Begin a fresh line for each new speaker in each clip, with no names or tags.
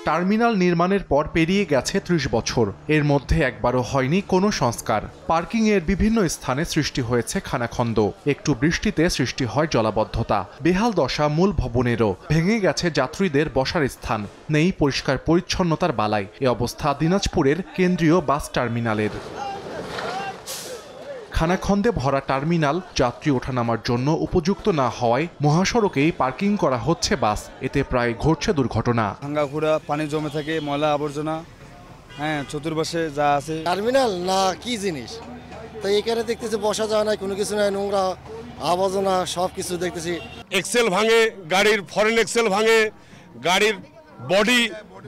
Terminal নির্মাণের পর পেরিয়ে গেছে ৩০ বছর। এর মধ্যে একবারও হয়নি কোনো সংস্কার। পার্কিংয়ের বিভিন্ন স্থানে সৃষ্টি হয়েছে খানাখন্দ। একটু বৃষ্টিতে সৃষ্টি হয় জলাবদ্ধতা। বেহাল দশা মূল ভবনেরও। ভেঙে গেছে যাত্রীদের বসার স্থান। নেই পরিষ্কার পরিচ্ছন্নতার বালাই। এ অবস্থা দিনাজপুরের কেন্দ্রীয় বাস টার্মিনালের। খানাখন্দে ভরা টার্মিনাল যাত্রী ওঠানামার জন্য উপযুক্ত না হওয়ায় মহাসড়কেই পার্কিং করা হচ্ছে বাস। এতে প্রায় ঘটছে দুর্ঘটনা।
ভাঙ্গাখুড়া পানি জমে থাকে, ময়লা আবর্জনা, চতুর্পাশে যা আছে।
টার্মিনাল না কি জিনিস, তো এখানে দেখতেছি বসা যায় না, কোনো কিছু নাই, নোংরা আবর্জনা সব কিছু দেখতেছি।
এক্সেল ভাঙে, গাড়ির ফরেন এক্সেল ভাঙে, গাড়ির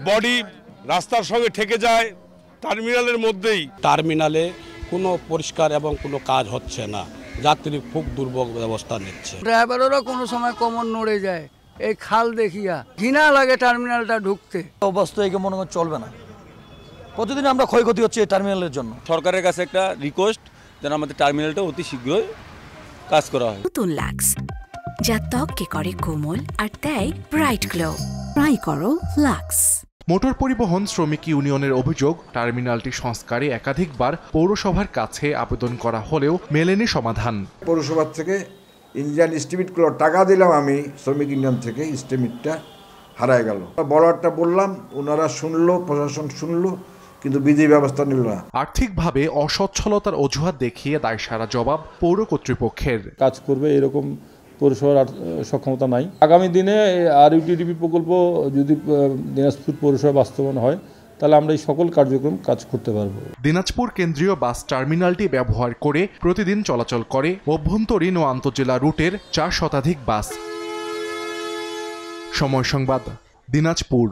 বডি রাস্তার সঙ্গে ঠেকে যায় টার্মিনালের মধ্যেই।
টার্মিনালে কোনো পরিষ্কার এবং কোনো কাজ হচ্ছে না, যাত্রী খুব দুর্ভোগ ব্যবস্থা নিচ্ছে।
ড্রাইভারেরও কোনো সময় কোমর নড়ে যায় এই খাল দেখিয়া, ঘৃণা লাগে টার্মিনালটা ঢুকতে।
অবস্থা একে মনে হয় চলবে না, প্রতিদিন আমরা ক্ষয়ক্ষতি হচ্ছে এই টার্মিনালের জন্য।
সরকারের কাছে একটা রিকোয়েস্ট যেন আমাদের টার্মিনালটা অতি শীঘ্রই কাজ করা হয়।
নতুন লাক্স যা ত্বককে করে কোমল আর দেয় ব্রাইট গ্লো। ট্রাই করো লাক্স।
মোটর পরিবহন শ্রমিক ইউনিয়নের অভিযোগ, টার্মিনালটি সংস্কারে একাধিকবার পৌরসভার কাছে আবেদন করা হলেও মেলেনি সমাধান।
পৌরসভার থেকে ইঞ্জিনিয়ার এস্টিমেটগুলো টাকা দিলাম আমি, শ্রমিক ইউনিয়ন থেকে এস্টিমেটটা হারায় গেল। বলারটা বললাম, ওনারা শুনলো, প্রশাসন শুনলো, কিন্তু বিধি ব্যবস্থা নিল না।
আর্থিকভাবে অসচ্ছলতার অজুহাত দেখিয়ে দায়সারা জবাব পৌর কর্তৃপক্ষের।
কাজ করবে এরকম পৌরসভার সক্ষমতা নাই। আগামী দিনে RUTDP প্রকল্প যদি দিনাজপুর পৌরসভা বাস্তবায়ন হয়, তাহলে আমরা এই সকল কার্যক্রম কাজ করতে পারবো।
দিনাজপুর কেন্দ্রীয় বাস টার্মিনালটি ব্যবহার করে প্রতিদিন চলাচল করে অভ্যন্তরীণ ও আন্তঃজেলা রুটের 4 শতাধিক বাস। সময় সংবাদ, দিনাজপুর।